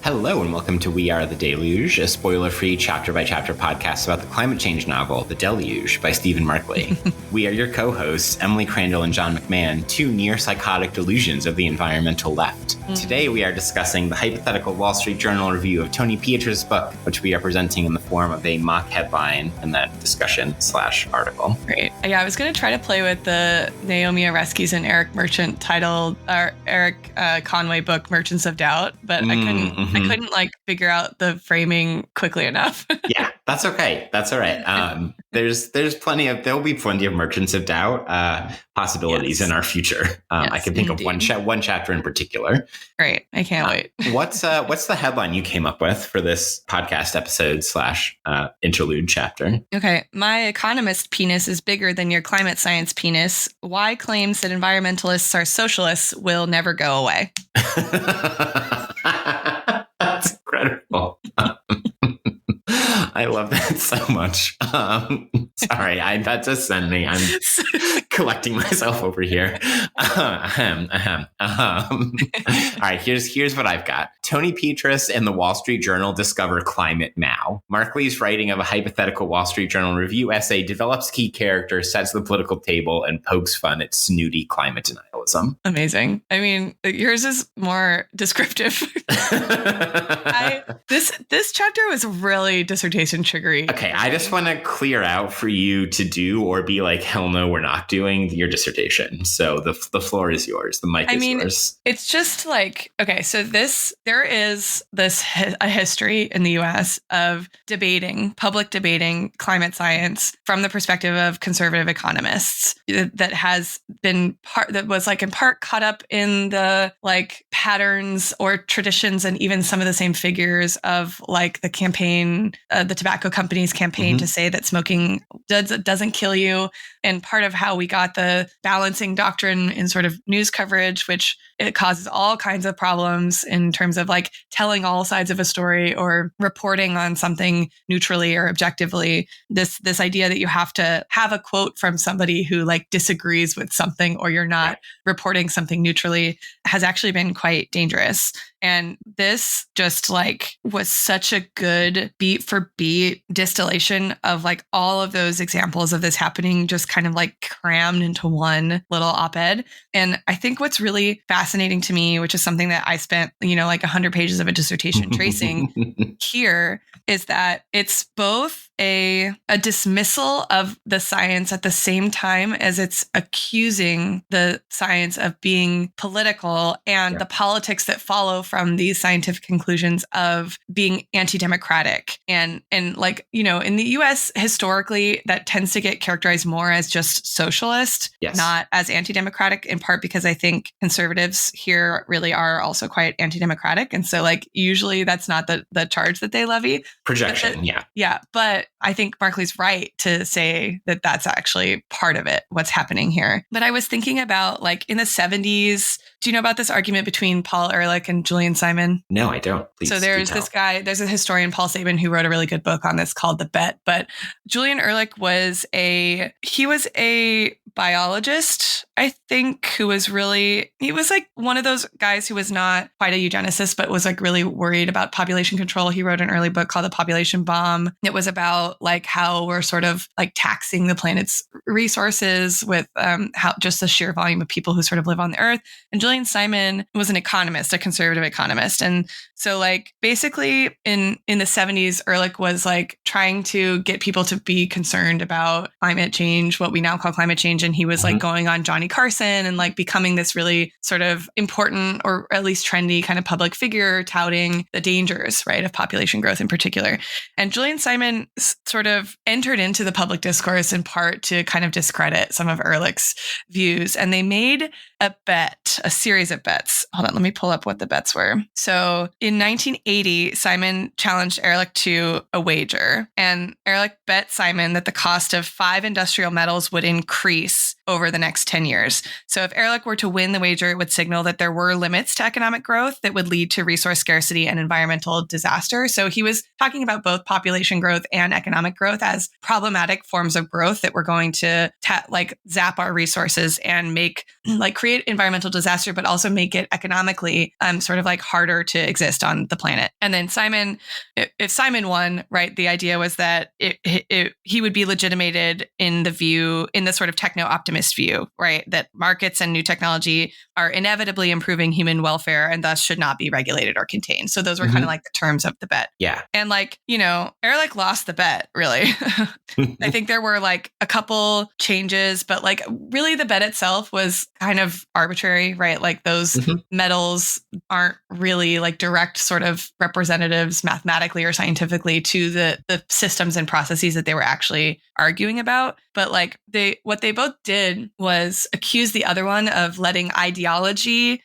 Hello and welcome to We Are the Deluge, a spoiler-free chapter-by-chapter podcast about the climate change novel, The Deluge, by Stephen Markley. We are your co-hosts, Emily Crandall and John McMahon, two near-psychotic delusions of the environmental left. Today we are discussing the hypothetical Wall Street Journal review of Tony Pietrus' book, which we are presenting in the form of a mock headline in that discussion/article. Great. Yeah, I was going to try to play with the Naomi Oreskes and Eric Merchant titled, or Eric Conway book, Merchants of Doubt, but I couldn't figure out the framing quickly enough. Yeah, that's okay. That's all right. There'll be plenty of Merchants of Doubt possibilities in our future. I can think of one chapter in particular. Great. I can't wait. What's the headline you came up with for this podcast episode / interlude chapter? Okay. My economist penis is bigger than your climate science penis. Why claims that environmentalists are socialists will never go away. That's incredible. I love that so much. Sorry, that just sent me. I'm collecting myself over here. All right, here's what I've got. Tony Pietrus and the Wall Street Journal discover climate now. Markley's writing of a hypothetical Wall Street Journal review essay develops key characters, sets the political table, and pokes fun at snooty climate denialism. Amazing. I mean, yours is more descriptive. This chapter was really dissertation triggery. Okay, I just want to clear out for you to do or be like, hell no, we're not doing your dissertation. So the floor is yours. The mic is yours. It's just like, okay, so there is a history in the US of public debating climate science from the perspective of conservative economists that was in part caught up in the like patterns or traditions and even some of the same figures of like the campaign, the tobacco company's campaign to say that smoking doesn't kill you. And part of how we got the balancing doctrine in sort of news coverage, which it causes all kinds of problems in terms of like telling all sides of a story or reporting on something neutrally or objectively. This idea that you have to have a quote from somebody who like disagrees with something or you're not reporting something neutrally has actually been quite dangerous. And this just like was such a good beat for beat distillation of like all of those examples of this happening, just kind of like crammed into one little op-ed. And I think what's really fascinating to me, which is something that I spent, like 100 pages of a dissertation tracing here, is that it's both a dismissal of the science at the same time as it's accusing the science of being political and the politics that follow from these scientific conclusions of being anti-democratic. And like, in the US historically, that tends to get characterized more as just socialist, not as anti-democratic, in part because I think conservatives here really are also quite anti-democratic. And so like, usually that's not the charge that they levy. Projection, yeah. But I think Markley's right to say that that's actually part of it, what's happening here. But I was thinking about like in the 70s, do you know about this argument between Paul Ehrlich and Julian Simon? No, I don't. Please so there's this guy, there's a historian, Paul Sabin, who wrote a really good book on this called The Bet. But Julian Ehrlich was a biologist, I think, he was like one of those guys who was not quite a eugenicist, but was like really worried about population control. He wrote an early book called The Population Bomb. It was about like how we're sort of like taxing the planet's resources with how just the sheer volume of people who sort of live on the earth. And Julian Simon was an economist, a conservative economist. And so like basically in the 70s, Ehrlich was like trying to get people to be concerned about climate change, what we now call climate change. And he was like going on Johnny Carson and like becoming this really sort of important or at least trendy kind of public figure touting the dangers, right, of population growth in particular. And Julian Simon sort of entered into the public discourse in part to kind of discredit some of Ehrlich's views. And they made a series of bets. Hold on, let me pull up what the bets were. So in 1980, Simon challenged Ehrlich to a wager. And Ehrlich bet Simon that the cost of 5 industrial metals would increase over the next 10 years. So if Ehrlich were to win the wager, it would signal that there were limits to economic growth that would lead to resource scarcity and environmental disaster. So he was talking about both population growth and economic growth as problematic forms of growth that were going to zap our resources and create environmental disaster, but also make it economically sort of like harder to exist on the planet. And then if Simon won, right, the idea was that he would be legitimated in the sort of techno-optimist view, right, that markets and new technology are inevitably improving human welfare and thus should not be regulated or contained. So those were kind of like the terms of the bet. Yeah. And Ehrlich lost the bet, really. I think there were like a couple changes, but like really the bet itself was kind of arbitrary, right? Like those metals aren't really like direct sort of representatives mathematically or scientifically to the systems and processes that they were actually arguing about. But like what they both did was accuse the other one of letting ideology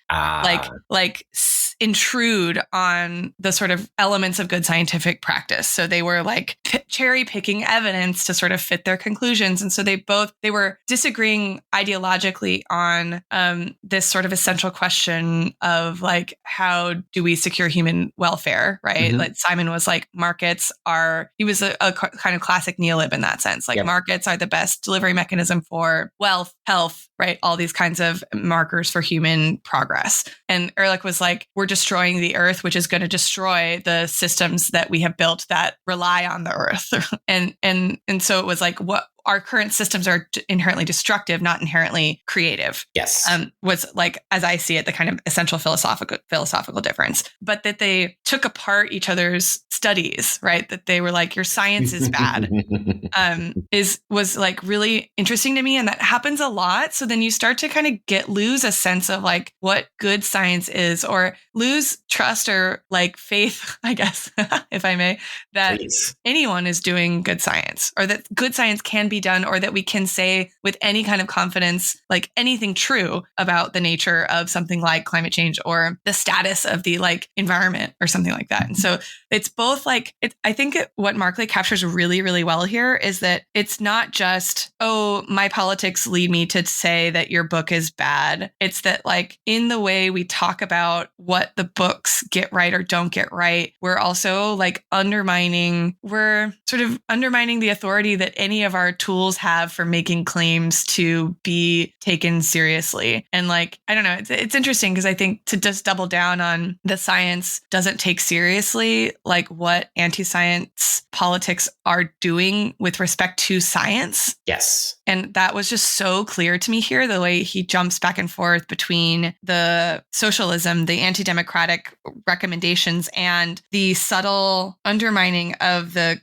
intrude on the sort of elements of good scientific practice. So they were like cherry picking evidence to sort of fit their conclusions. And so they were disagreeing ideologically on this sort of essential question of like, how do we secure human welfare, right? Like Simon was like, he was a kind of classic neolib in that sense. Like markets are the best delivery mechanism for wealth, health, right? All these kinds of markers for human progress. And Ehrlich was like, we're destroying the earth, which is going to destroy the systems that we have built that rely on the earth. and so it was like, what our current systems are inherently destructive, not inherently creative. Yes. Was like, as I see it, the kind of essential philosophical difference, but that they took apart each other's studies, right? That they were like, your science is bad, was like really interesting to me. And that happens a lot. So then you start to kind of lose a sense of like what good science is, or lose trust or like faith, I guess, if I may, that anyone is doing good science, or that good science can be done, or that we can say with any kind of confidence, like anything true about the nature of something like climate change or the status of the like environment or something like that. And so it's both like, I think what Markley captures really, really well here is that it's not just, oh, my politics lead me to say that your book is bad. It's that like in the way we talk about what the books get right or don't get right, we're also like undermining the authority that any of our tools have for making claims to be taken seriously. And like, I don't know, it's interesting because I think to just double down on the science doesn't take seriously like what anti-science politics are doing with respect to science. Yes. And that was just so clear to me here, the way he jumps back and forth between the socialism, the anti-democratic recommendations, and the subtle undermining of the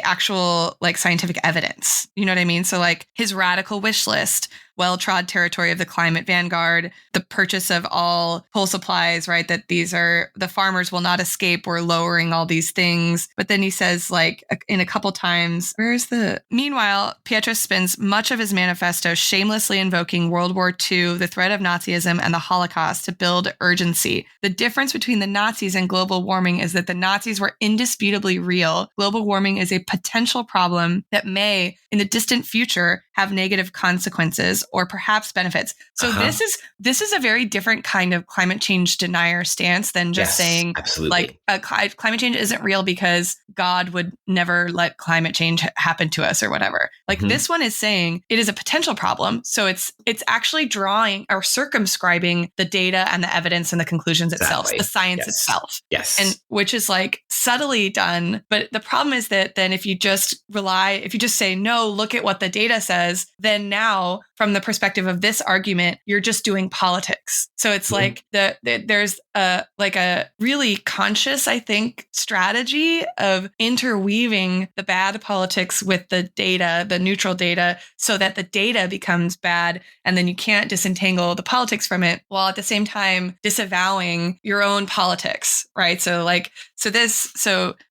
actual like scientific evidence. You know what I mean? So like his radical wish list, well-trod territory of the climate vanguard, the purchase of all coal supplies, right? That these are, the farmers will not escape. We're lowering all these things. But then he says like in a couple times, meanwhile, Pietrus spends much of his manifesto shamelessly invoking World War II, the threat of Nazism, and the Holocaust to build urgency. The difference between the Nazis and global warming is that the Nazis were indisputably real. Global warming is a potential problem that may, in the distant future, have negative consequences or perhaps benefits. So this is a very different kind of climate change denier stance than just saying absolutely. like climate change isn't real because God would never let climate change happen to us or whatever. Like this one is saying it is a potential problem. So it's actually drawing or circumscribing the data and the evidence and the conclusions itself, the science itself. Yes. And which is like subtly done. But the problem is that then if you just say, no, look at what the data says, then now from the perspective of this argument, you're just doing politics. So it's like there's a really conscious, I think, strategy of interweaving the bad politics with the data, the neutral data, so that the data becomes bad. And then you can't disentangle the politics from it, while at the same time disavowing your own politics, right? So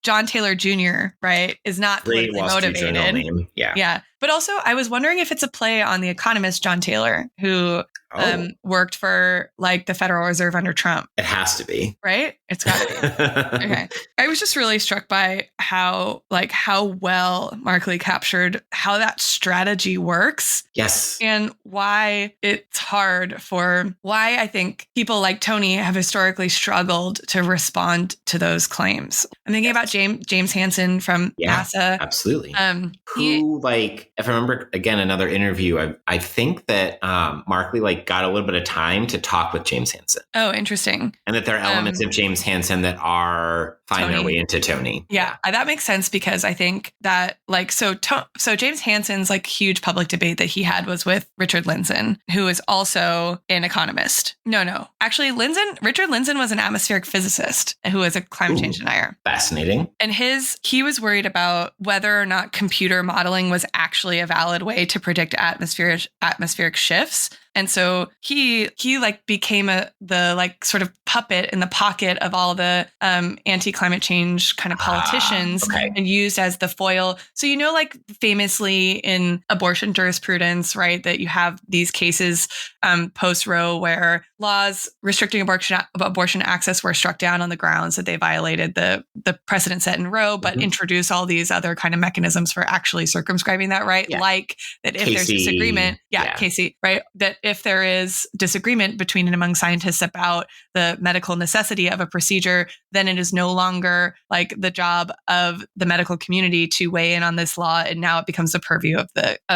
John Taylor Jr., right, is not politically motivated. Yeah. But also, I was wondering if it's a play on the economist John Taylor, who worked for like the Federal Reserve under Trump. It has to be. Right? It's got to be. Okay. I was just really struck by how well Markley captured how that strategy works. Yes. And why it's hard why I think people like Tony have historically struggled to respond to those claims. I'm thinking about James Hansen from NASA. Absolutely. If I remember again, another interview, I think that Markley got a little bit of time to talk with James Hansen. Oh, interesting. And that there are elements of James Hansen that are finding their way into Tony. Yeah, that makes sense because I think that so James Hansen's huge public debate that he had was with Richard Lindzen, who is also an economist. No. Actually, Richard Lindzen was an atmospheric physicist who was a climate change denier. Fascinating. And he was worried about whether or not computer modeling was actually a valid way to predict atmospheric shifts. And so he became the sort of puppet in the pocket of all the anti-climate change kind of politicians and used as the foil. So, famously in abortion jurisprudence, right, that you have these cases post-Roe where laws restricting abortion access were struck down on the grounds that they violated the precedent set in Roe, but introduce all these other kind of mechanisms for actually circumscribing that right. Yeah. Like that if there's disagreement, Casey, right, that if there is disagreement between and among scientists about the medical necessity of a procedure, then it is no longer the job of the medical community to weigh in on this law, and now it becomes the purview of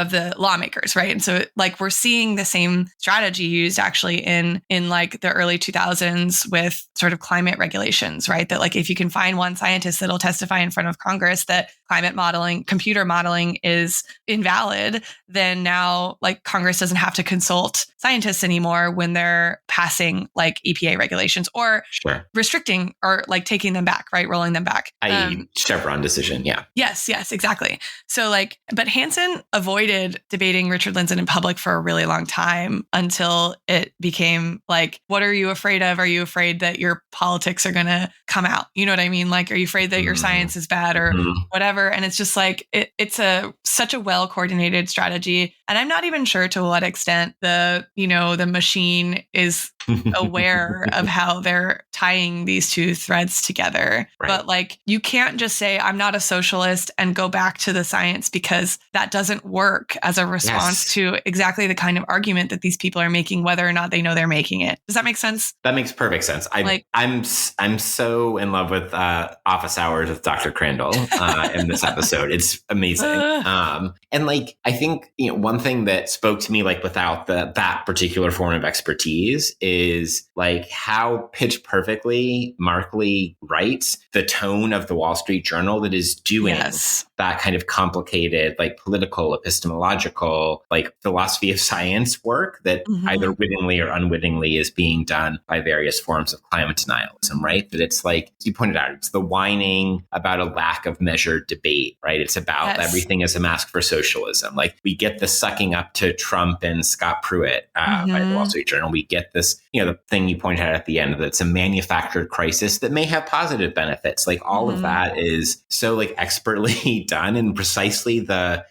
the lawmakers, right? And so we're seeing the same strategy used actually in the early 2000s with sort of climate regulations, right? That if you can find one scientist that'll testify in front of Congress that climate modeling, computer modeling is invalid, then now Congress doesn't have to consult scientists anymore when they're passing EPA regulations or restricting or taking them back, right? Rolling them back. Chevron decision. Yeah. Yes, exactly. So but Hansen avoided debating Richard Lindzen in public for a really long time until it became what are you afraid of? Are you afraid that your politics are going to come out? You know what I mean? Are you afraid that your science is bad or whatever? And it's just it's such a well-coordinated strategy. And I'm not even sure to what extent the machine is aware of how they're tying these two threads together. Right. But you can't just say, I'm not a socialist and go back to the science, because that doesn't work as a response to exactly the kind of argument that these people are making, whether or not they know they're making it. Does that make sense? That makes perfect sense. I'm so in love with Office Hours with Dr. Crandall in this episode. It's amazing. And I think one thing that spoke to me without that particular form of expertise is how pitch perfectly Markley writes the tone of the Wall Street Journal that is doing that kind of complicated political, epistemological, philosophy of science work that either wittingly or unwittingly is being done by various forms of climate denialism, right? That it's you pointed out, it's the whining about a lack of measured debate, right? It's about everything is a mask for socialism. We get the sucking up to Trump and Scott Pruitt by the Wall Street Journal. We get this, the thing you pointed out at the end, that it's a manufactured crisis that may have positive benefits. All of that is so expertly done, and precisely the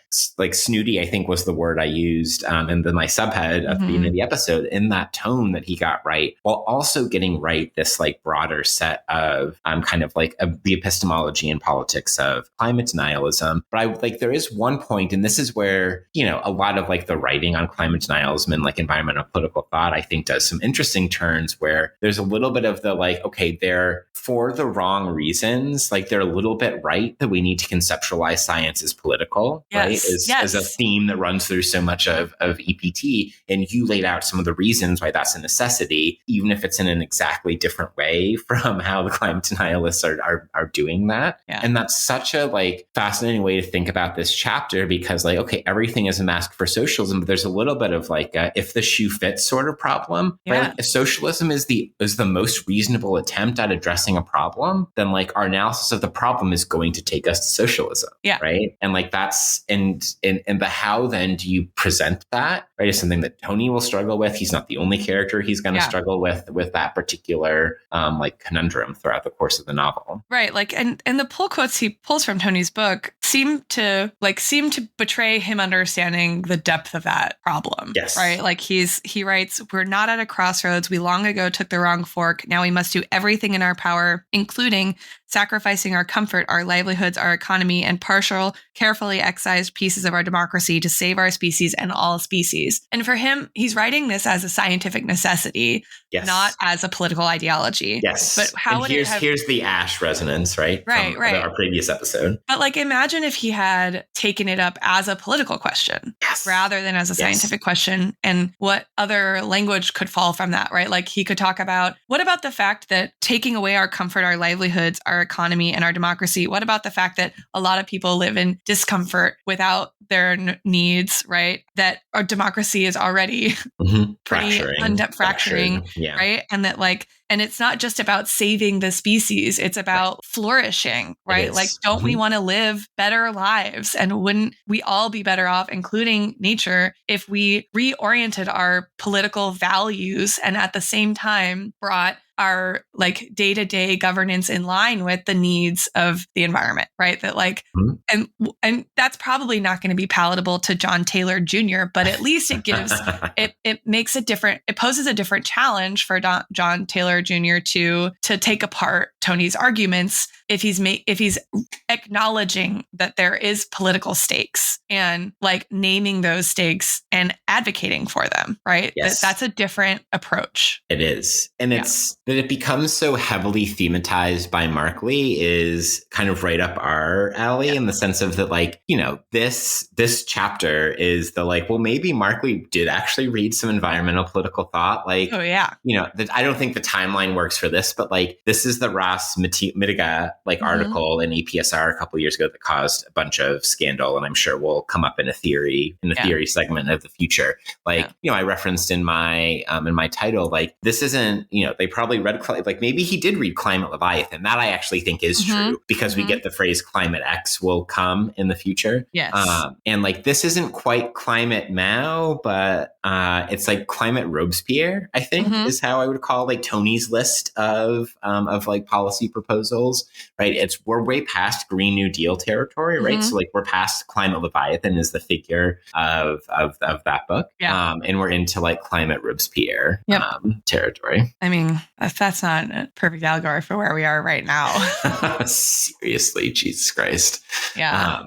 snooty, I think was the word I used in my subhead at the beginning of the episode, in that tone that he got right, while also getting right this broader set of kind of the epistemology and politics of climate denialism. But there is one point, and this is where, a lot of the writing on climate denialism and environmental political thought, I think, does some interesting turns where there's a little bit of the okay, they're for the wrong reasons. They're a little bit right that we need to conceptualize science as political, right? As a theme that runs through so much of EPT. And you laid out some of the reasons why that's a necessity, even if it's in an exactly different way from how the climate denialists are doing that. Yeah. And that's such a fascinating way to think about this chapter, because okay, everything is a mask for socialism, but there's a little bit of if the shoe fits sort of problem, right? If socialism is the most reasonable attempt at addressing a problem, then our analysis of the problem is going to take us to socialism. Yeah. Right. And the how then do you present that, right, is something that Tony will struggle with. He's not the only character he's going to struggle with that particular like conundrum throughout the course of the novel. Right. Like, and the pull quotes he pulls from Tony's book seem to betray him understanding the depth of that problem. Yes. Right. Like he writes, "We're not at a crossroads. We long ago took the wrong fork. Now we must do everything in our power, including sacrificing our comfort, our livelihoods, our economy, and partial, carefully excised pieces of our democracy to save our species and all species." And for him, he's writing this as a scientific necessity, not as a political ideology. Yes. But how would it have... Here's the Ash resonance, right? Right, from our previous episode. But like, imagine if he had taken it up as a political question rather than as a scientific question, and what other language could fall from that, right? Like he could talk about, what about the fact that taking away our comfort, our livelihoods, our economy, and our democracy, what about the fact that a lot of people live in discomfort without their needs, right? That our democracy is already pretty fracturing, right? And that like, and it's not just about saving the species, it's about flourishing, right? Like, don't we want to live better lives? And wouldn't we all be better off, including nature, if we reoriented our political values and at the same time brought our like day-to-day governance in line with the needs of the environment, right? That like, and that's probably not going to be palatable to John Taylor Jr., but at least it gives, it makes it poses a different challenge for John Taylor Jr. to take apart Tony's arguments if he's acknowledging that there is political stakes and like naming those stakes and advocating for them, right? Yes. That's a different approach. It is. And it's that it becomes so heavily thematized by Markley is kind of right up our alley in the sense of that, like, you know, this chapter is the like, well, maybe Markley did actually read some environmental political thought. Like, you know, I don't think the timeline works for this, but like, this is the Ross Mitiga like article in EPSR a couple of years ago that caused a bunch of scandal, and I'm sure will come up in a theory segment of the future. Like, you know, I referenced in my title, like, this isn't, you know, they probably read, like, maybe he did read Climate Leviathan. That I actually think is true, because we get the phrase Climate X will come in the future. Yes. And like, this isn't quite Climate Mao, but it's like Climate Robespierre, I think, is how I would call like Tony's list of like policy proposals, right? We're way past Green New Deal territory, right? So like, we're past Climate Leviathan is the figure of that book. And we're into like Climate Robespierre territory. I mean, that's not a perfect allegory for where we are right now. Seriously, Jesus Christ. Yeah.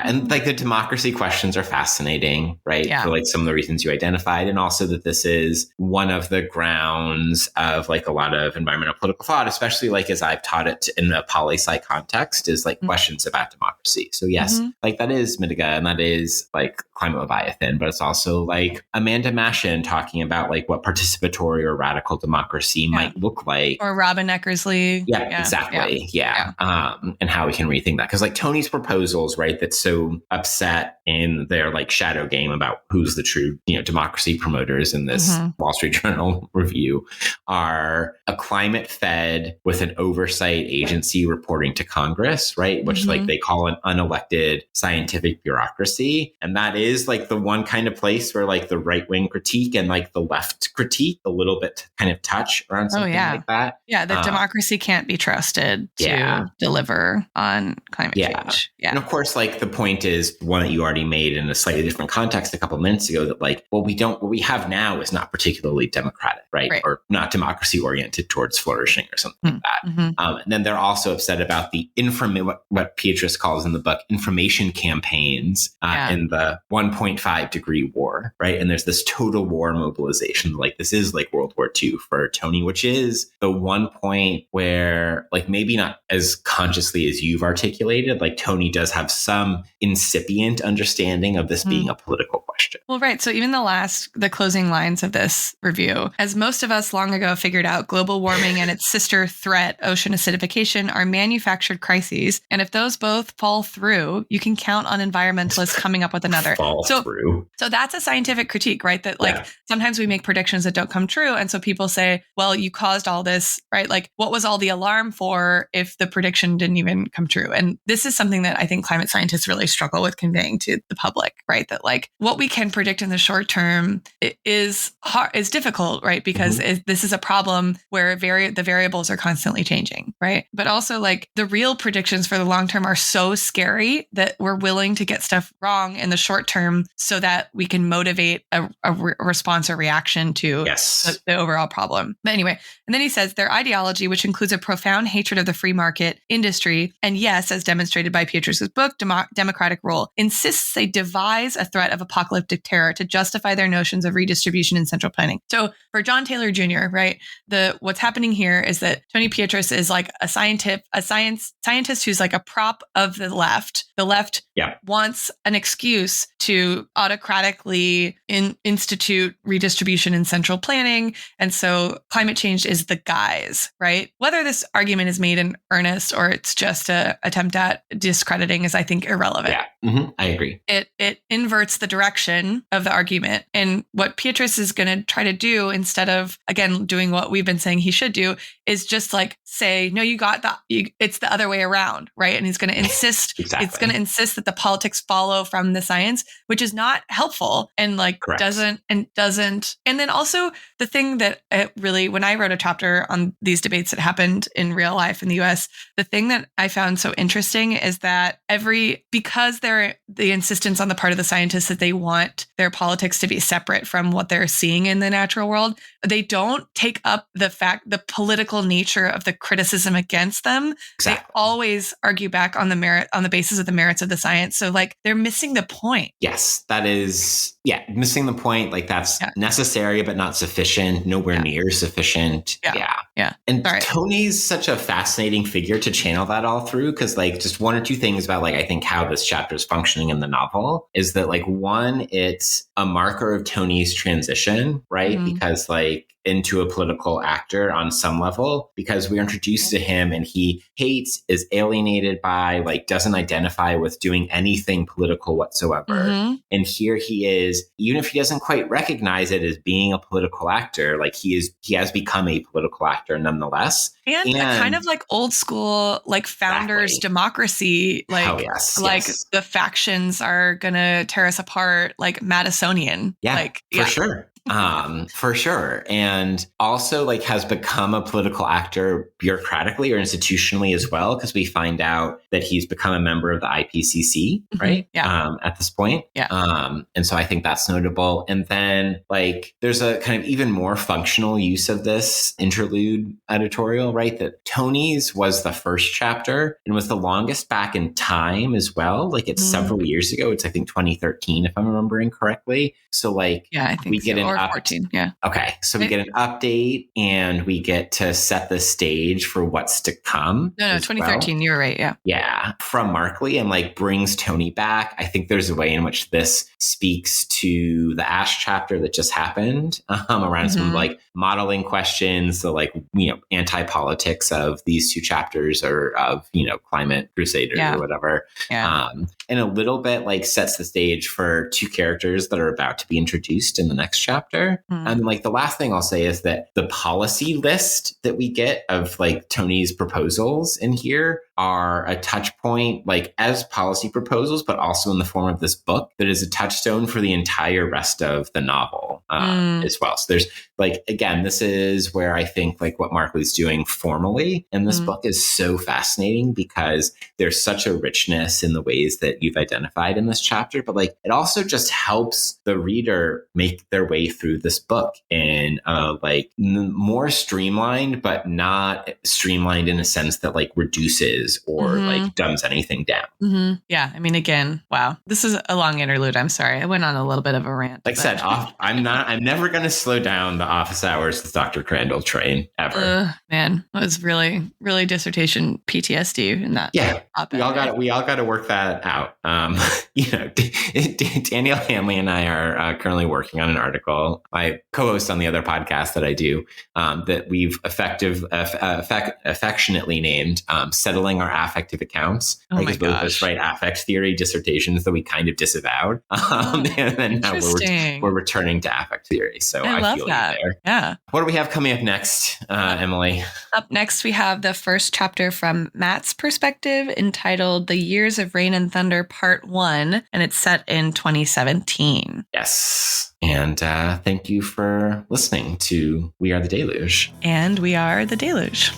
And like, the democracy questions are fascinating, right? For like some of the reasons you identified. And also that this is one of the grounds of like a lot of environmental political thought, especially like as I've taught it in a poli-sci context, is like questions about democracy. So yes, like that is Mitiga and that is like Climate Leviathan, but it's also like Amanda Mashin talking about like what participatory or radical democracy might look like. Or Robin Eckersley. Exactly. And how we can rethink that. Because like Tony's proposals, right, that's so upset in their like shadow game about who's the true, you know, democracy promoters in this Wall Street Journal review are a climate fed with an oversight agency reporting to Congress, right? Which like they call an unelected scientific bureaucracy. And that is like the one kind of place where like the right wing critique and like the left critique a little bit kind of touch around something like that. Yeah, the democracy can't be trusted to deliver on climate change. Yeah. And of course, like the point is one that you already made in a slightly different context a couple of minutes ago, that like, well, what we have now is not particularly democratic, right? Or not democracy oriented towards flourishing or something like that. And then they're also upset about the what Pietrus calls in the book information campaigns in the 1.5 degree war, right? And there's this total war mobilization. Like this is like World War II for Tony, which is the one point where like maybe not as consciously as you've articulated, like Tony does have some incipient understanding of this being a political question. question. Well, right. So even the closing lines of this review, as most of us long ago figured out, global warming and its sister threat, ocean acidification, are manufactured crises. And if those both fall through, you can count on environmentalists coming up with another. So that's a scientific critique, right? That sometimes we make predictions that don't come true. And so people say, well, you caused all this, right? Like, what was all the alarm for if the prediction didn't even come true? And this is something that I think climate scientists really struggle with conveying to the public, right? That like what we can predict in the short term is difficult, right? Because this is a problem where the variables are constantly changing, right? But also like the real predictions for the long term are so scary that we're willing to get stuff wrong in the short term so that we can motivate a response or reaction to the overall problem. But anyway, and then he says their ideology, which includes a profound hatred of the free market industry, and yes, as demonstrated by Pietrus's book, Democratic Rule, insists they devise a threat of apocalyptic terror to justify their notions of redistribution and central planning. So for John Taylor Jr., right, what's happening here is that Tony Pietrus is like a scientist who's like a prop of the left. The left wants an excuse to autocratically institute redistribution and central planning. And so climate change is the guise, right? Whether this argument is made in earnest or it's just an attempt at discrediting is, I think, irrelevant. Yeah, I agree. It inverts the direction of the argument. And what Pietrus is going to try to do, instead of, again, doing what we've been saying he should do, is just like say, no, it's the other way around, right? And he's going to insist, it's going to insist that the politics follow from the science, which is not helpful and like doesn't. And then also the thing that really, when I wrote a chapter on these debates that happened in real life in the US, the thing that I found so interesting is that because the insistence on the part of the scientists that they want their politics to be separate from what they're seeing in the natural world, they don't take up the political nature of the criticism against them. They always argue back on the basis of the merits of the science. So like they're missing the point. Yes, that is, missing the point. Like that's necessary, but not sufficient, nowhere near sufficient. Yeah. And Tony's such a fascinating figure to channel that all through. Cause like just one or two things about like, I think how this chapter is functioning in the novel is that like one, it's a marker of Tony's transition, right? Because like into a political actor on some level, because we're introduced to him and he hates, is alienated by, like doesn't identify with doing anything political whatsoever. And here he is, even if he doesn't quite recognize it as being a political actor, like he has become a political actor nonetheless. And a kind of like old school, like founders democracy, like, the factions are going to tear us apart, like Madisonian. Sure. For sure. And also like has become a political actor bureaucratically or institutionally as well, because we find out that he's become a member of the IPCC, right? At this point. And so I think that's notable. And then like there's a kind of even more functional use of this interlude editorial, right? That Tony's was the first chapter and was the longest back in time as well. Like it's several years ago. It's I think 2013, if I'm remembering correctly. So like I think we get or 14. Yeah. Okay. So we get an update and we get to set the stage for what's to come. No, 2013. You're right. Yeah. Yeah. From Markley and like brings Tony back. I think there's a way in which this speaks to the Ash chapter that just happened around some like modeling questions. So like, anti-politics of these two chapters or of, Climate Crusaders or whatever. And a little bit like sets the stage for two characters that are about to be introduced in the next chapter. And like the last thing I'll say is that the policy list that we get of like Tony's proposals in here are a touch point, like as policy proposals, but also in the form of this book that is a touchstone for the entire rest of the novel as well. So there's like, again, this is where I think like what Markley's doing formally in this book is so fascinating because there's such a richness in the ways that you've identified in this chapter, but like it also just helps the reader make their way way through this book in more streamlined, but not streamlined in a sense that like reduces or like dumbs anything down. Yeah. I mean, again, wow. This is a long interlude. I'm sorry. I went on a little bit of a rant. Like I said, I'm never going to slow down the office hours with Dr. Crandall train ever. Man, it was really, really dissertation PTSD in that. Yeah. We all got to work that out. Danielle Hanley and I are currently working on an article. I co-host on the other podcast that I do that we've affectionately named Settling Our Affective Accounts. Because both of us write affect theory dissertations that we kind of disavowed. And then now we're returning to affect theory. So I love feel that. You there. Yeah. What do we have coming up next, Emily? Up next, we have the first chapter from Matt's perspective entitled The Years of Rain and Thunder Part 1, and it's set in 2017. Yes. And thank you for listening to We Are the Deluge. And we are the Deluge.